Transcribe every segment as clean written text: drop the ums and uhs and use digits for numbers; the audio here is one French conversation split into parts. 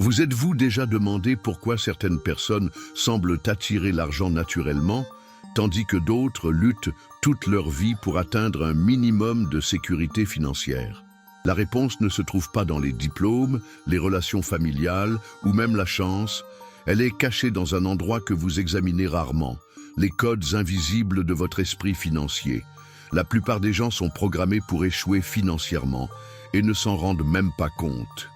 Vous êtes-vous déjà demandé pourquoi certaines personnes semblent attirer l'argent naturellement, tandis que d'autres luttent toute leur vie pour atteindre un minimum de sécurité financière? La réponse ne se trouve pas dans les diplômes, les relations familiales ou même la chance. Elle est cachée dans un endroit que vous examinez rarement, les codes invisibles de votre esprit financier. La plupart des gens sont programmés pour échouer financièrement et ne s'en rendent même pas compte.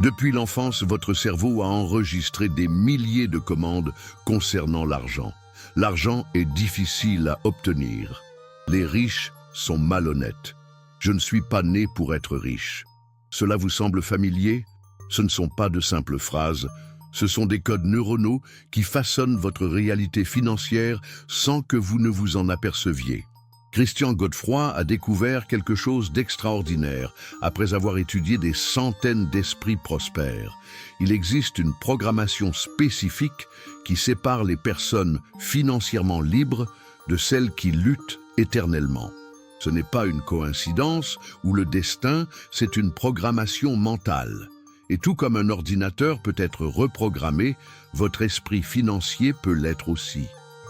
Depuis l'enfance, votre cerveau a enregistré des milliers de commandes concernant l'argent. L'argent est difficile à obtenir. Les riches sont malhonnêtes. Je ne suis pas né pour être riche. Cela vous semble familier? Ce ne sont pas de simples phrases. Ce sont des codes neuronaux qui façonnent votre réalité financière sans que vous ne vous en aperceviez. Christian Godefroy a découvert quelque chose d'extraordinaire après avoir étudié des centaines d'esprits prospères. Il existe une programmation spécifique qui sépare les personnes financièrement libres de celles qui luttent éternellement. Ce n'est pas une coïncidence ou le destin, c'est une programmation mentale. Et tout comme un ordinateur peut être reprogrammé, votre esprit financier peut l'être aussi.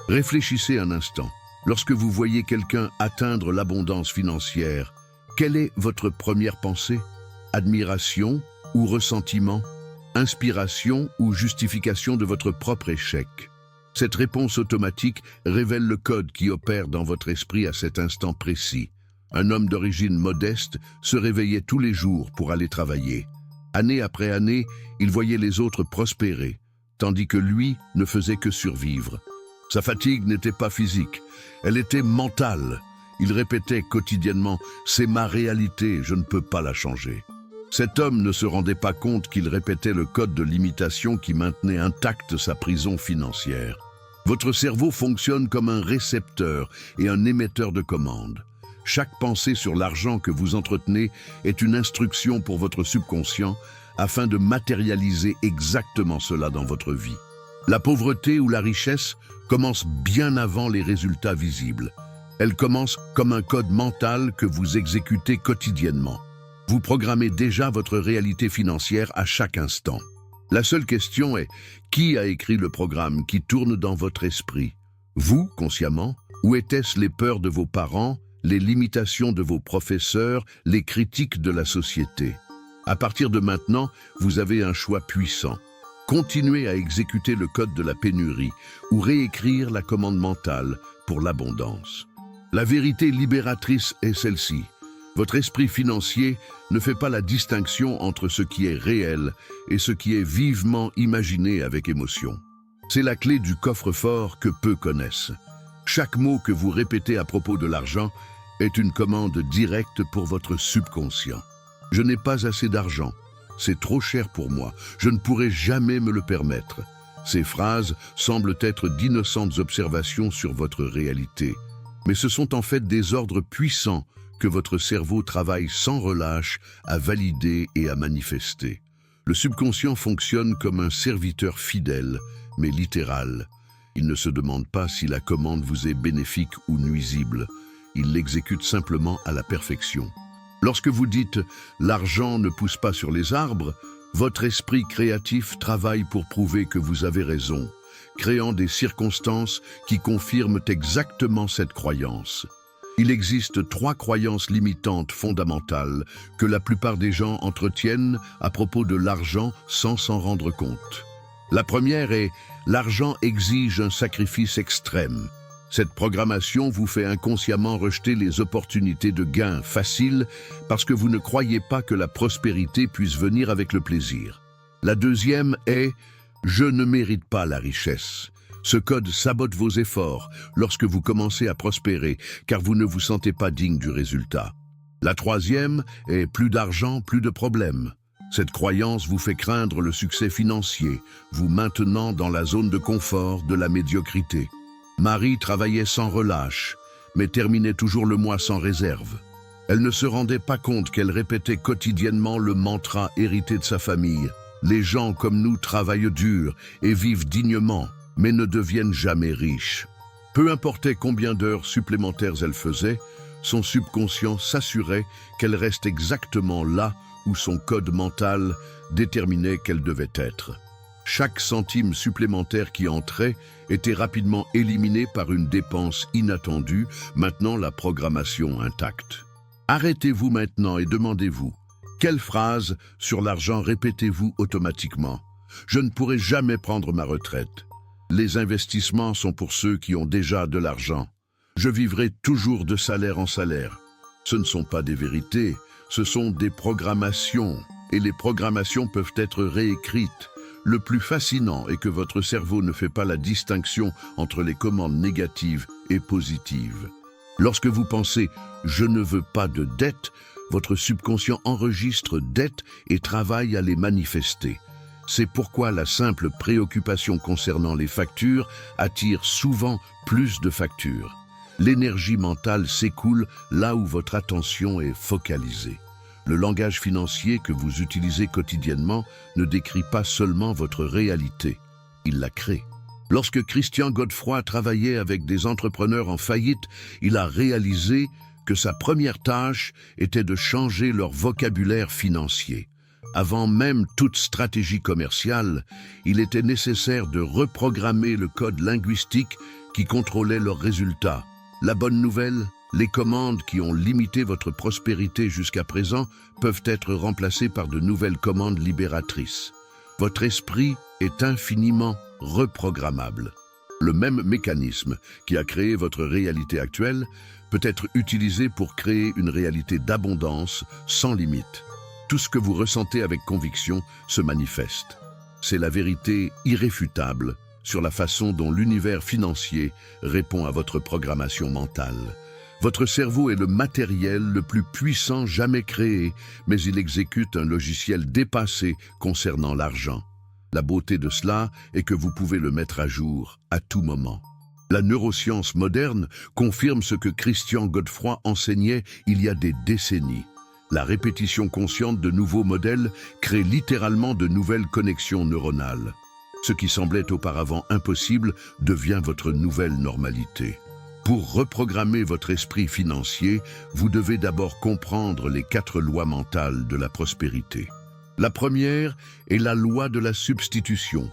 Réfléchissez un instant. Lorsque vous voyez quelqu'un atteindre l'abondance financière, quelle est votre première pensée? Admiration ou ressentiment? Inspiration ou justification de votre propre échec? Cette réponse automatique révèle le code qui opère dans votre esprit à cet instant précis. Un homme d'origine modeste se réveillait tous les jours pour aller travailler. Année après année, il voyait les autres prospérer, tandis que lui ne faisait que survivre. Sa fatigue n'était pas physique, elle était mentale. Il répétait quotidiennement « C'est ma réalité, je ne peux pas la changer ». Cet homme ne se rendait pas compte qu'il répétait le code de l'imitation qui maintenait intacte sa prison financière. Votre cerveau fonctionne comme un récepteur et un émetteur de commandes. Chaque pensée sur l'argent que vous entretenez est une instruction pour votre subconscient afin de matérialiser exactement cela dans votre vie. La pauvreté ou la richesse commence bien avant les résultats visibles. Elle commence comme un code mental que vous exécutez quotidiennement. Vous programmez déjà votre réalité financière à chaque instant. La seule question est, qui a écrit le programme qui tourne dans votre esprit? Vous, consciemment? Ou était-ce les peurs de vos parents, les limitations de vos professeurs, les critiques de la société? À partir de maintenant, vous avez un choix puissant. Continuez à exécuter le code de la pénurie ou réécrire la commande mentale pour l'abondance. La vérité libératrice est celle-ci. Votre esprit financier ne fait pas la distinction entre ce qui est réel et ce qui est vivement imaginé avec émotion. C'est la clé du coffre-fort que peu connaissent. Chaque mot que vous répétez à propos de l'argent est une commande directe pour votre subconscient. Je n'ai pas assez d'argent. C'est trop cher pour moi. Je ne pourrai jamais me le permettre. Ces phrases semblent être d'innocentes observations sur votre réalité. Mais ce sont en fait des ordres puissants que votre cerveau travaille sans relâche à valider et à manifester. Le subconscient fonctionne comme un serviteur fidèle, mais littéral. Il ne se demande pas si la commande vous est bénéfique ou nuisible. Il l'exécute simplement à la perfection. Lorsque vous dites « l'argent ne pousse pas sur les arbres », votre esprit créatif travaille pour prouver que vous avez raison, créant des circonstances qui confirment exactement cette croyance. Il existe 3 croyances limitantes fondamentales que la plupart des gens entretiennent à propos de l'argent sans s'en rendre compte. La première est « l'argent exige un sacrifice extrême ». Cette programmation vous fait inconsciemment rejeter les opportunités de gains faciles parce que vous ne croyez pas que la prospérité puisse venir avec le plaisir. La deuxième est « je ne mérite pas la richesse ». Ce code sabote vos efforts lorsque vous commencez à prospérer car vous ne vous sentez pas digne du résultat. La troisième est « plus d'argent, plus de problèmes ». Cette croyance vous fait craindre le succès financier, vous maintenant dans la zone de confort de la médiocrité. Marie travaillait sans relâche, mais terminait toujours le mois sans réserve. Elle ne se rendait pas compte qu'elle répétait quotidiennement le mantra hérité de sa famille. Les gens comme nous travaillent dur et vivent dignement, mais ne deviennent jamais riches. Peu importait combien d'heures supplémentaires elle faisait, son subconscient s'assurait qu'elle reste exactement là ou son code mental déterminait qu'elle devait être. Chaque centime supplémentaire qui entrait était rapidement éliminé par une dépense inattendue, maintenant la programmation intacte. Arrêtez-vous maintenant et demandez-vous, quelle phrase sur l'argent répétez-vous automatiquement? Je ne pourrai jamais prendre ma retraite. Les investissements sont pour ceux qui ont déjà de l'argent. Je vivrai toujours de salaire en salaire. Ce ne sont pas des vérités, ce sont des programmations. Et les programmations peuvent être réécrites. Le plus fascinant est que votre cerveau ne fait pas la distinction entre les commandes négatives et positives. Lorsque vous pensez « je ne veux pas de dette », votre subconscient enregistre dette et travaille à les manifester. C'est pourquoi la simple préoccupation concernant les factures attire souvent plus de factures. L'énergie mentale s'écoule là où votre attention est focalisée. Le langage financier que vous utilisez quotidiennement ne décrit pas seulement votre réalité, il la crée. Lorsque Christian Godefroy travaillait avec des entrepreneurs en faillite, il a réalisé que sa première tâche était de changer leur vocabulaire financier. Avant même toute stratégie commerciale, il était nécessaire de reprogrammer le code linguistique qui contrôlait leurs résultats. La bonne nouvelle, les commandes qui ont limité votre prospérité jusqu'à présent peuvent être remplacées par de nouvelles commandes libératrices. Votre esprit est infiniment reprogrammable. Le même mécanisme qui a créé votre réalité actuelle peut être utilisé pour créer une réalité d'abondance sans limite. Tout ce que vous ressentez avec conviction se manifeste. C'est la vérité irréfutable sur la façon dont l'univers financier répond à votre programmation mentale. Votre cerveau est le matériel le plus puissant jamais créé, mais il exécute un logiciel dépassé concernant l'argent. La beauté de cela est que vous pouvez le mettre à jour à tout moment. La neuroscience moderne confirme ce que Christian Godefroy enseignait il y a des décennies. La répétition consciente de nouveaux modèles crée littéralement de nouvelles connexions neuronales. Ce qui semblait auparavant impossible devient votre nouvelle normalité. Pour reprogrammer votre esprit financier, vous devez d'abord comprendre les 4 lois mentales de la prospérité. La première est la loi de la substitution.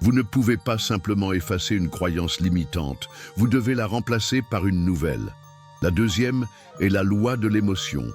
Vous ne pouvez pas simplement effacer une croyance limitante, vous devez la remplacer par une nouvelle. La deuxième est la loi de l'émotion.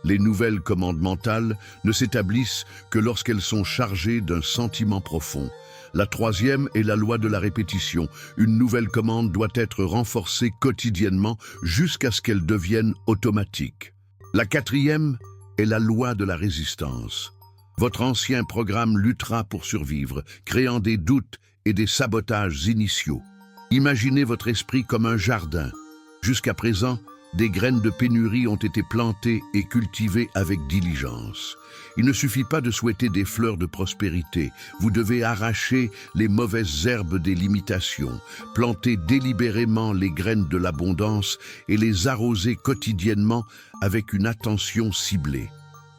Les nouvelles commandes mentales ne s'établissent que lorsqu'elles sont chargées d'un sentiment profond. La troisième est la loi de la répétition. Une nouvelle commande doit être renforcée quotidiennement jusqu'à ce qu'elle devienne automatique. La quatrième est la loi de la résistance. Votre ancien programme luttera pour survivre, créant des doutes et des sabotages initiaux. Imaginez votre esprit comme un jardin. Jusqu'à présent, des graines de pénurie ont été plantées et cultivées avec diligence. Il ne suffit pas de souhaiter des fleurs de prospérité. Vous devez arracher les mauvaises herbes des limitations, planter délibérément les graines de l'abondance et les arroser quotidiennement avec une attention ciblée.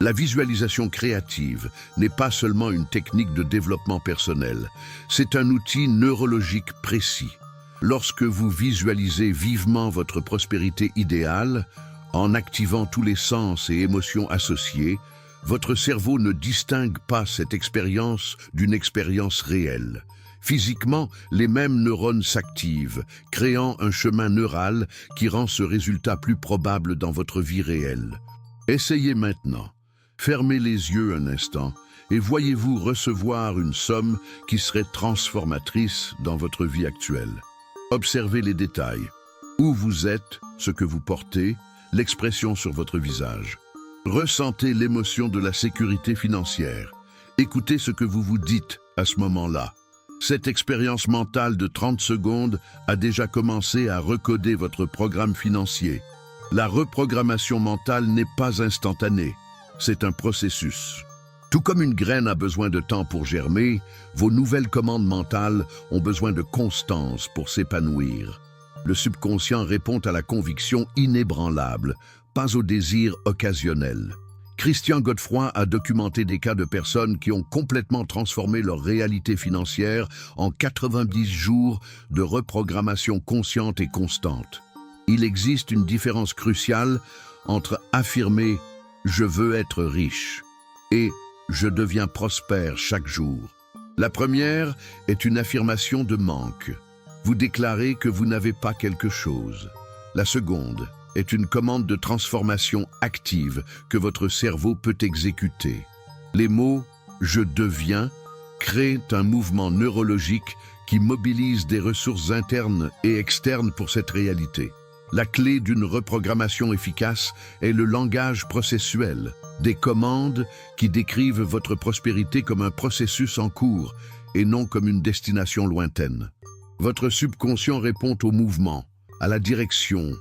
La visualisation créative n'est pas seulement une technique de développement personnel, c'est un outil neurologique précis. Lorsque vous visualisez vivement votre prospérité idéale, en activant tous les sens et émotions associées, votre cerveau ne distingue pas cette expérience d'une expérience réelle. Physiquement, les mêmes neurones s'activent, créant un chemin neural qui rend ce résultat plus probable dans votre vie réelle. Essayez maintenant. Fermez les yeux un instant et voyez-vous recevoir une somme qui serait transformatrice dans votre vie actuelle. Observez les détails. Où vous êtes, ce que vous portez, l'expression sur votre visage. Ressentez l'émotion de la sécurité financière. Écoutez ce que vous vous dites à ce moment-là. Cette expérience mentale de 30 secondes a déjà commencé à recoder votre programme financier. La reprogrammation mentale n'est pas instantanée, c'est un processus. Tout comme une graine a besoin de temps pour germer, vos nouvelles commandes mentales ont besoin de constance pour s'épanouir. Le subconscient répond à la conviction inébranlable, pas au désir occasionnel. Christian Godefroy a documenté des cas de personnes qui ont complètement transformé leur réalité financière en 90 jours de reprogrammation consciente et constante. Il existe une différence cruciale entre affirmer « je veux être riche » et « je deviens prospère chaque jour ». La première est une affirmation de manque. Vous déclarez que vous n'avez pas quelque chose. La seconde est une commande de transformation active que votre cerveau peut exécuter. Les mots « je deviens » créent un mouvement neurologique qui mobilise des ressources internes et externes pour cette réalité. La clé d'une reprogrammation efficace est le langage processuel, des commandes qui décrivent votre prospérité comme un processus en cours et non comme une destination lointaine. Votre subconscient répond au mouvement, à la direction,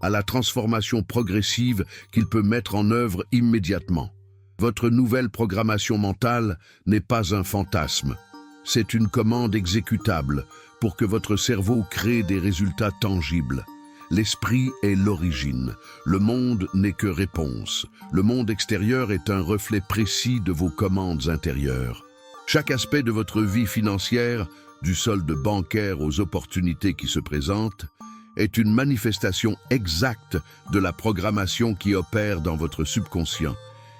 à la transformation progressive qu'il peut mettre en œuvre immédiatement. Votre nouvelle programmation mentale n'est pas un fantasme. C'est une commande exécutable pour que votre cerveau crée des résultats tangibles. L'esprit est l'origine. Le monde n'est que réponse. Le monde extérieur est un reflet précis de vos commandes intérieures. Chaque aspect de votre vie financière, du solde bancaire aux opportunités qui se présentent, est une manifestation exacte de la programmation qui opère dans votre subconscient.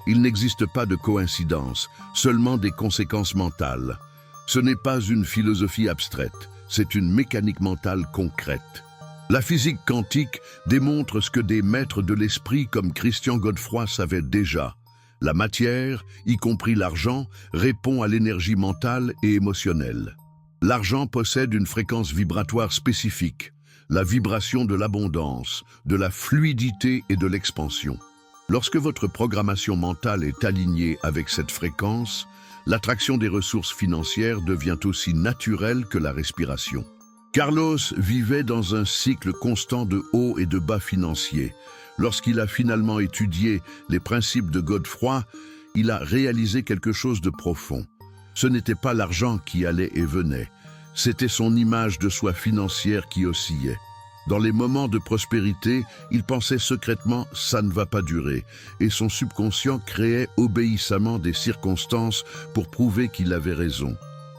Il n'existe pas de coïncidence, seulement des conséquences mentales. Ce n'est pas une philosophie abstraite, c'est une mécanique mentale concrète. La physique quantique démontre ce que des maîtres de l'esprit comme Christian Godefroy savaient déjà. La matière, y compris l'argent, répond à l'énergie mentale et émotionnelle. L'argent possède une fréquence vibratoire spécifique, la vibration de l'abondance, de la fluidité et de l'expansion. Lorsque votre programmation mentale est alignée avec cette fréquence, l'attraction des ressources financières devient aussi naturelle que la respiration. Carlos vivait dans un cycle constant de hauts et de bas financiers. Lorsqu'il a finalement étudié les principes de Godefroy, il a réalisé quelque chose de profond. Ce n'était pas l'argent qui allait et venait, c'était son image de soi financière qui oscillait. Dans les moments de prospérité, il pensait secrètement « ça ne va pas durer » et son subconscient créait obéissamment des circonstances pour prouver qu'il avait raison.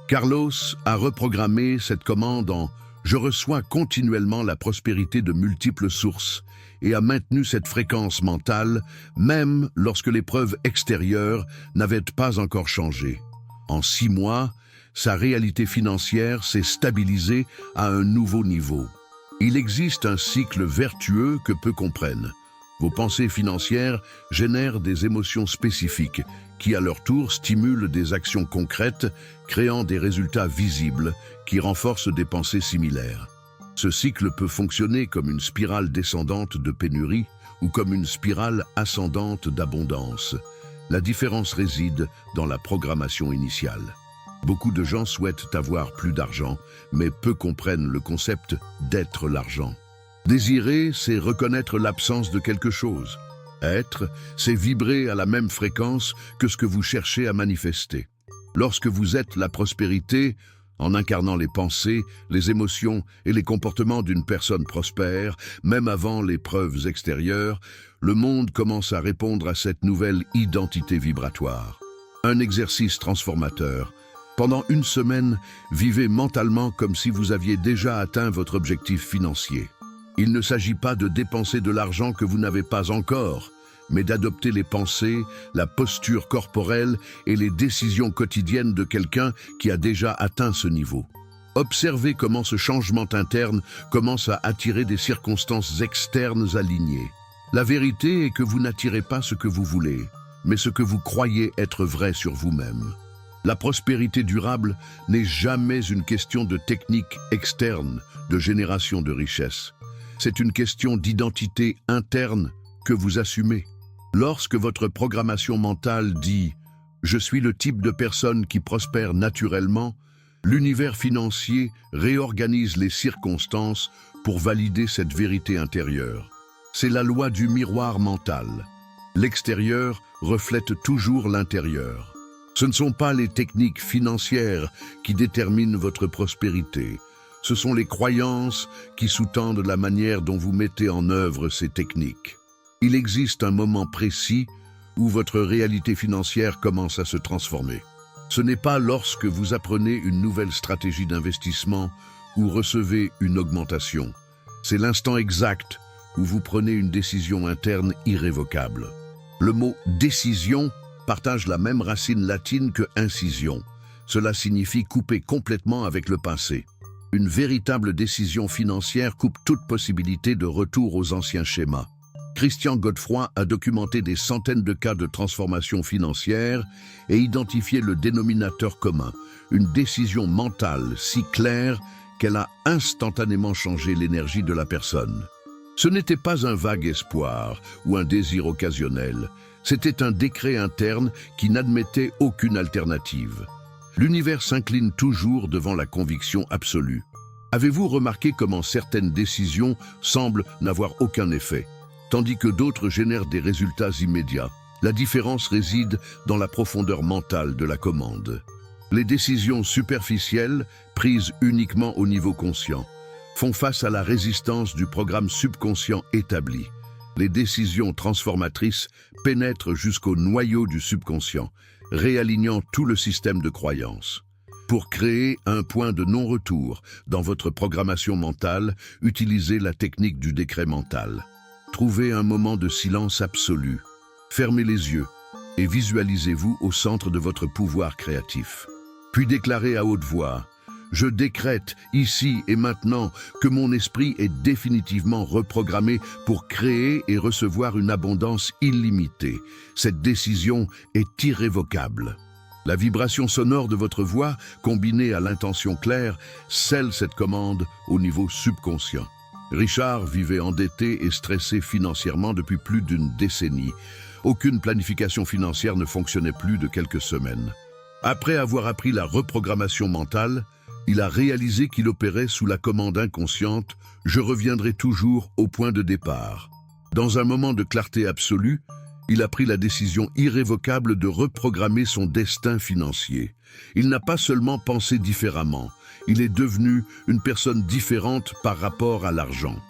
Carlos a reprogrammé cette commande en « je reçois continuellement la prospérité de multiples sources » et a maintenu cette fréquence mentale même lorsque les preuves extérieures n'avaient pas encore changé. En 6 mois, sa réalité financière s'est stabilisée à un nouveau niveau. Il existe un cycle vertueux que peu comprennent. Vos pensées financières génèrent des émotions spécifiques qui, à leur tour, stimulent des actions concrètes, créant des résultats visibles qui renforcent des pensées similaires. Ce cycle peut fonctionner comme une spirale descendante de pénurie ou comme une spirale ascendante d'abondance. La différence réside dans la programmation initiale. Beaucoup de gens souhaitent avoir plus d'argent, mais peu comprennent le concept d'être l'argent. Désirer, c'est reconnaître l'absence de quelque chose. Être, c'est vibrer à la même fréquence que ce que vous cherchez à manifester. Lorsque vous êtes la prospérité, en incarnant les pensées, les émotions et les comportements d'une personne prospère, même avant les preuves extérieures, le monde commence à répondre à cette nouvelle identité vibratoire. Un exercice transformateur. Pendant 1 semaine, vivez mentalement comme si vous aviez déjà atteint votre objectif financier. Il ne s'agit pas de dépenser de l'argent que vous n'avez pas encore, mais d'adopter les pensées, la posture corporelle et les décisions quotidiennes de quelqu'un qui a déjà atteint ce niveau. Observez comment ce changement interne commence à attirer des circonstances externes alignées. La vérité est que vous n'attirez pas ce que vous voulez, mais ce que vous croyez être vrai sur vous-même. La prospérité durable n'est jamais une question de technique externe, de génération de richesse. C'est une question d'identité interne que vous assumez. Lorsque votre programmation mentale dit « je suis le type de personne qui prospère naturellement », l'univers financier réorganise les circonstances pour valider cette vérité intérieure. C'est la loi du miroir mental. L'extérieur reflète toujours l'intérieur. Ce ne sont pas les techniques financières qui déterminent votre prospérité. Ce sont les croyances qui sous-tendent la manière dont vous mettez en œuvre ces techniques. Il existe un moment précis où votre réalité financière commence à se transformer. Ce n'est pas lorsque vous apprenez une nouvelle stratégie d'investissement ou recevez une augmentation. C'est l'instant exact où vous prenez une décision interne irrévocable. Le mot « décision » partagent la même racine latine que incision. Cela signifie couper complètement avec le passé. Une véritable décision financière coupe toute possibilité de retour aux anciens schémas. Christian Godefroy a documenté des centaines de cas de transformation financière et identifié le dénominateur commun, une décision mentale si claire qu'elle a instantanément changé l'énergie de la personne. Ce n'était pas un vague espoir ou un désir occasionnel, c'était un décret interne qui n'admettait aucune alternative. L'univers s'incline toujours devant la conviction absolue. Avez-vous remarqué comment certaines décisions semblent n'avoir aucun effet, tandis que d'autres génèrent des résultats immédiats? La différence réside dans la profondeur mentale de la commande. Les décisions superficielles, prises uniquement au niveau conscient, font face à la résistance du programme subconscient établi. Les décisions transformatrices pénètrent jusqu'au noyau du subconscient, réalignant tout le système de croyances. Pour créer un point de non-retour dans votre programmation mentale, utilisez la technique du décret mental. Trouvez un moment de silence absolu. Fermez les yeux et visualisez-vous au centre de votre pouvoir créatif. Puis déclarez à haute voix: « Je décrète, ici et maintenant, que mon esprit est définitivement reprogrammé pour créer et recevoir une abondance illimitée. Cette décision est irrévocable. » La vibration sonore de votre voix, combinée à l'intention claire, scelle cette commande au niveau subconscient. Richard vivait endetté et stressé financièrement depuis plus d'une décennie. Aucune planification financière ne fonctionnait plus de quelques semaines. Après avoir appris la reprogrammation mentale, il a réalisé qu'il opérait sous la commande inconsciente « Je reviendrai toujours au point de départ ». Dans un moment de clarté absolue, il a pris la décision irrévocable de reprogrammer son destin financier. Il n'a pas seulement pensé différemment, il est devenu une personne différente par rapport à l'argent.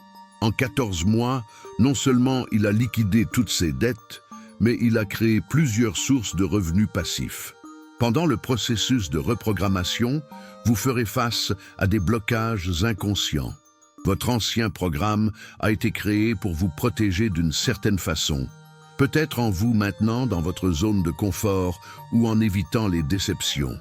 En 14 mois, non seulement il a liquidé toutes ses dettes, mais il a créé plusieurs sources de revenus passifs. Pendant le processus de reprogrammation, vous ferez face à des blocages inconscients. Votre ancien programme a été créé pour vous protéger d'une certaine façon. Peut-être en vous maintenant dans votre zone de confort ou en évitant les déceptions.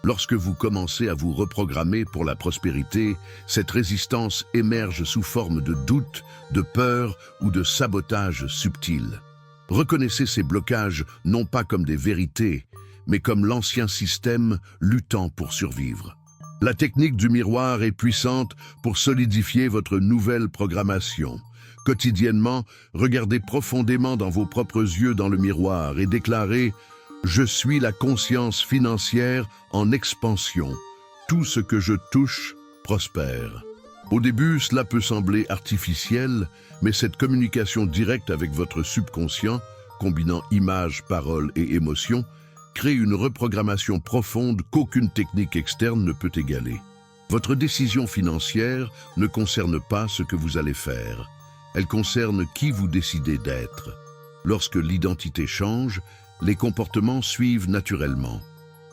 Lorsque vous commencez à vous reprogrammer pour la prospérité, cette résistance émerge sous forme de doute, de peur ou de sabotage subtil. Reconnaissez ces blocages non pas comme des vérités, mais comme l'ancien système luttant pour survivre. La technique du miroir est puissante pour solidifier votre nouvelle programmation. Quotidiennement, regardez profondément dans vos propres yeux dans le miroir et déclarez « Je suis la conscience financière en expansion. Tout ce que je touche prospère. » Au début, cela peut sembler artificiel, mais cette communication directe avec votre subconscient, combinant images, paroles et émotions, crée une reprogrammation profonde qu'aucune technique externe ne peut égaler. Votre décision financière ne concerne pas ce que vous allez faire. Elle concerne qui vous décidez d'être. Lorsque l'identité change, les comportements suivent naturellement.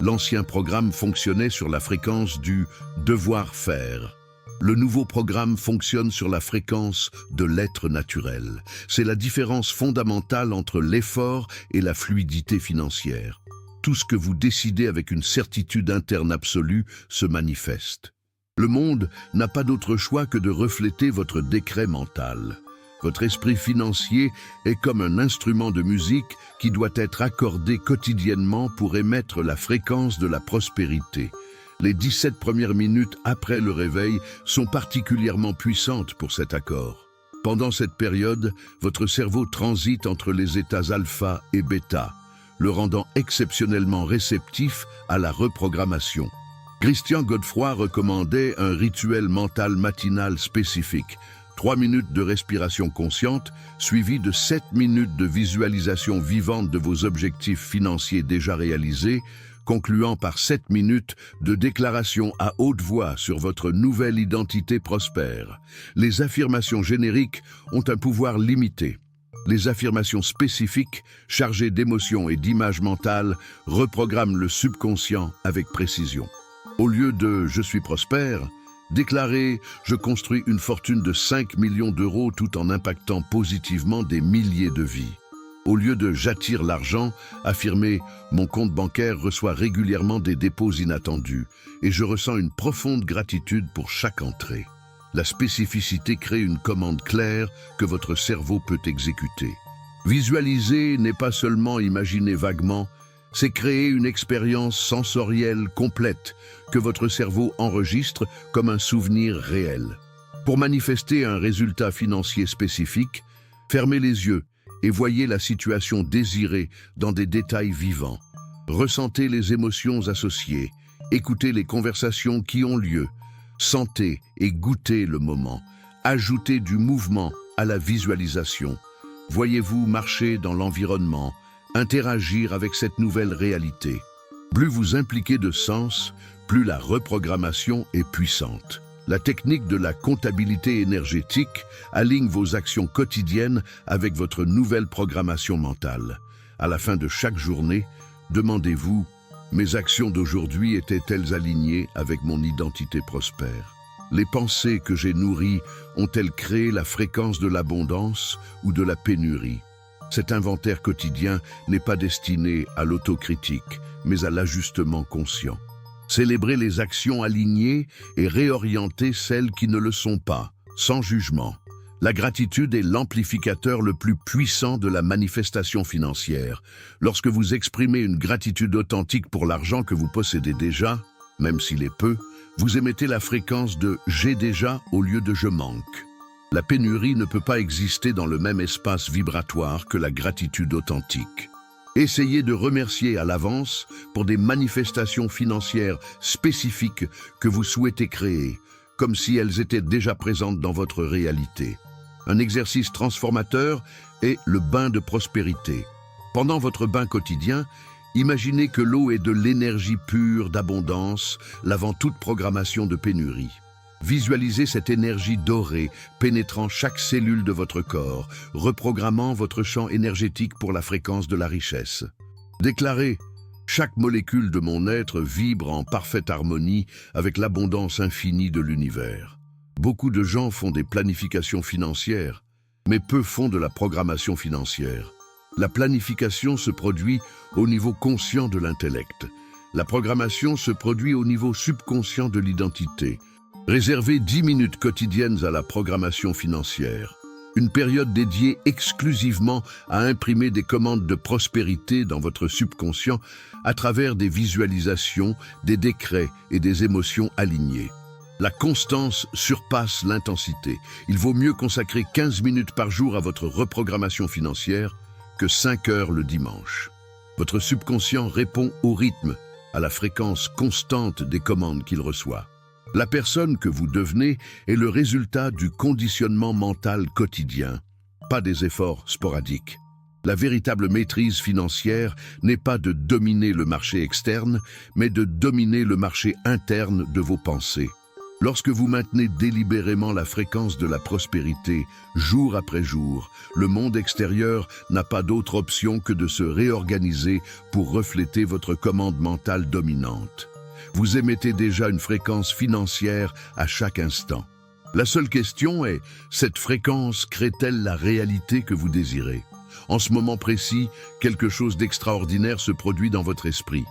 L'ancien programme fonctionnait sur la fréquence du « devoir faire ». Le nouveau programme fonctionne sur la fréquence de l'être naturel. C'est la différence fondamentale entre l'effort et la fluidité financière. Tout ce que vous décidez avec une certitude interne absolue se manifeste. Le monde n'a pas d'autre choix que de refléter votre décret mental. Votre esprit financier est comme un instrument de musique qui doit être accordé quotidiennement pour émettre la fréquence de la prospérité. Les 17 premières minutes après le réveil sont particulièrement puissantes pour cet accord. Pendant cette période, votre cerveau transite entre les états alpha et bêta, le rendant exceptionnellement réceptif à la reprogrammation. Christian Godefroy recommandait un rituel mental matinal spécifique, 3 minutes de respiration consciente, suivi de 7 minutes de visualisation vivante de vos objectifs financiers déjà réalisés, concluant par 7 minutes de déclaration à haute voix sur votre nouvelle identité prospère. Les affirmations génériques ont un pouvoir limité. Les affirmations spécifiques, chargées d'émotions et d'images mentales, reprogramment le subconscient avec précision. Au lieu de « je suis prospère », déclarez « je construis une fortune de 5 millions d'euros tout en impactant positivement des milliers de vies ». Au lieu de «j'attire l'argent», affirmez «mon compte bancaire reçoit régulièrement des dépôts inattendus et je ressens une profonde gratitude pour chaque entrée». La spécificité crée une commande claire que votre cerveau peut exécuter. Visualiser n'est pas seulement imaginer vaguement, c'est créer une expérience sensorielle complète que votre cerveau enregistre comme un souvenir réel. Pour manifester un résultat financier spécifique, fermez les yeux et voyez la situation désirée dans des détails vivants. Ressentez les émotions associées, écoutez les conversations qui ont lieu, sentez et goûtez le moment, ajoutez du mouvement à la visualisation. Voyez-vous marcher dans l'environnement, interagir avec cette nouvelle réalité. Plus vous impliquez de sens, plus la reprogrammation est puissante. La technique de la comptabilité énergétique aligne vos actions quotidiennes avec votre nouvelle programmation mentale. À la fin de chaque journée, demandez-vous « Mes actions d'aujourd'hui étaient-elles alignées avec mon identité prospère ? Les pensées que j'ai nourries ont-elles créé la fréquence de l'abondance ou de la pénurie ? Cet inventaire quotidien n'est pas destiné à l'autocritique, mais à l'ajustement conscient. Célébrez les actions alignées et réorientez celles qui ne le sont pas, sans jugement. La gratitude est l'amplificateur le plus puissant de la manifestation financière. Lorsque vous exprimez une gratitude authentique pour l'argent que vous possédez déjà, même s'il est peu, vous émettez la fréquence de « j'ai déjà » au lieu de « je manque ». La pénurie ne peut pas exister dans le même espace vibratoire que la gratitude authentique. Essayez de remercier à l'avance pour des manifestations financières spécifiques que vous souhaitez créer, comme si elles étaient déjà présentes dans votre réalité. Un exercice transformateur est le bain de prospérité. Pendant votre bain quotidien, imaginez que l'eau est de l'énergie pure d'abondance, lavant toute programmation de pénurie. Visualisez cette énergie dorée pénétrant chaque cellule de votre corps, reprogrammant votre champ énergétique pour la fréquence de la richesse. Déclarez « Chaque molécule de mon être vibre en parfaite harmonie avec l'abondance infinie de l'univers ». Beaucoup de gens font des planifications financières, mais peu font de la programmation financière. La planification se produit au niveau conscient de l'intellect. La programmation se produit au niveau subconscient de l'identité. Réservez 10 minutes quotidiennes à la programmation financière. Une période dédiée exclusivement à imprimer des commandes de prospérité dans votre subconscient à travers des visualisations, des décrets et des émotions alignées. La constance surpasse l'intensité. Il vaut mieux consacrer 15 minutes par jour à votre reprogrammation financière que 5 heures le dimanche. Votre subconscient répond au rythme, à la fréquence constante des commandes qu'il reçoit. La personne que vous devenez est le résultat du conditionnement mental quotidien, pas des efforts sporadiques. La véritable maîtrise financière n'est pas de dominer le marché externe, mais de dominer le marché interne de vos pensées. Lorsque vous maintenez délibérément la fréquence de la prospérité, jour après jour, le monde extérieur n'a pas d'autre option que de se réorganiser pour refléter votre commande mentale dominante. Vous émettez déjà une fréquence financière à chaque instant. La seule question est, cette fréquence crée-t-elle la réalité que vous désirez ? En ce moment précis, quelque chose d'extraordinaire se produit dans votre esprit.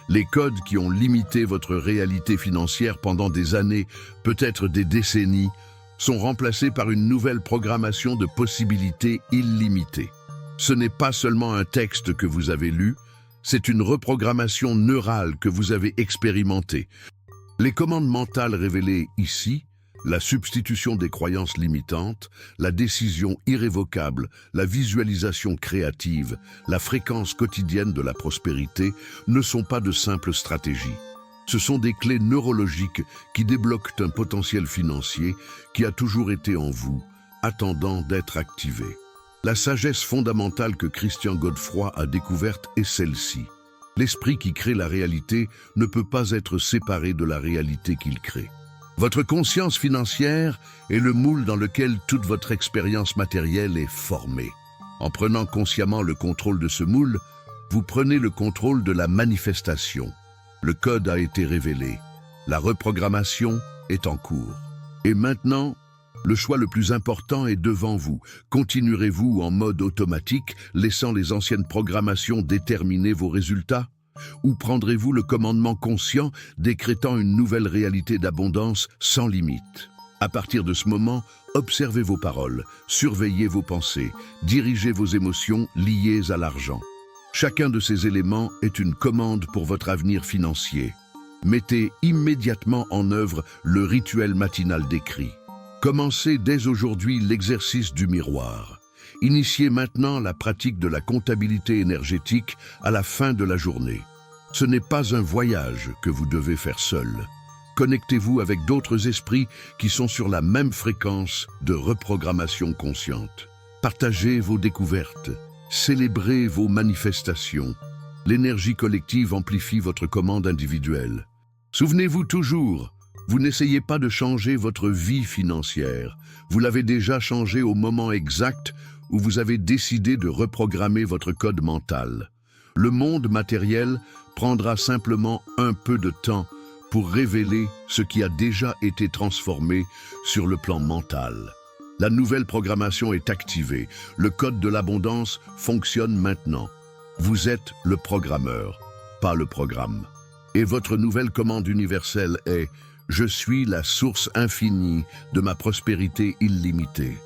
Les codes qui ont limité votre réalité financière pendant des années, peut-être des décennies, sont remplacés par une nouvelle programmation de possibilités illimitées. Ce n'est pas seulement un texte que vous avez lu, c'est une reprogrammation neurale que vous avez expérimentée. Les commandes mentales révélées ici, la substitution des croyances limitantes, la décision irrévocable, la visualisation créative, la fréquence quotidienne de la prospérité ne sont pas de simples stratégies. Ce sont des clés neurologiques qui débloquent un potentiel financier qui a toujours été en vous, attendant d'être activé. La sagesse fondamentale que Christian Godefroy a découverte est celle-ci. L'esprit qui crée la réalité ne peut pas être séparé de la réalité qu'il crée. Votre conscience financière est le moule dans lequel toute votre expérience matérielle est formée. En prenant consciemment le contrôle de ce moule, vous prenez le contrôle de la manifestation. Le code a été révélé. La reprogrammation est en cours. Et maintenant, Le choix le plus important est devant vous. Continuerez-vous en mode automatique, laissant les anciennes programmations déterminer vos résultats? Ou prendrez-vous le commandement conscient, décrétant une nouvelle réalité d'abondance sans limite? À partir de ce moment, observez vos paroles, surveillez vos pensées, dirigez vos émotions liées à l'argent. Chacun de ces éléments est une commande pour votre avenir financier. Mettez immédiatement en œuvre le rituel matinal décrit. Commencez dès aujourd'hui l'exercice du miroir. Initiez maintenant la pratique de la comptabilité énergétique à la fin de la journée. Ce n'est pas un voyage que vous devez faire seul. Connectez-vous avec d'autres esprits qui sont sur la même fréquence de reprogrammation consciente. Partagez vos découvertes, célébrez vos manifestations. L'énergie collective amplifie votre commande individuelle. Souvenez-vous toujours, vous n'essayez pas de changer votre vie financière. Vous l'avez déjà changée au moment exact où vous avez décidé de reprogrammer votre code mental. Le monde matériel prendra simplement un peu de temps pour révéler ce qui a déjà été transformé sur le plan mental. La nouvelle programmation est activée. Le code de l'abondance fonctionne maintenant. Vous êtes le programmeur, pas le programme. Et votre nouvelle commande universelle est « Je suis la source infinie de ma prospérité illimitée ».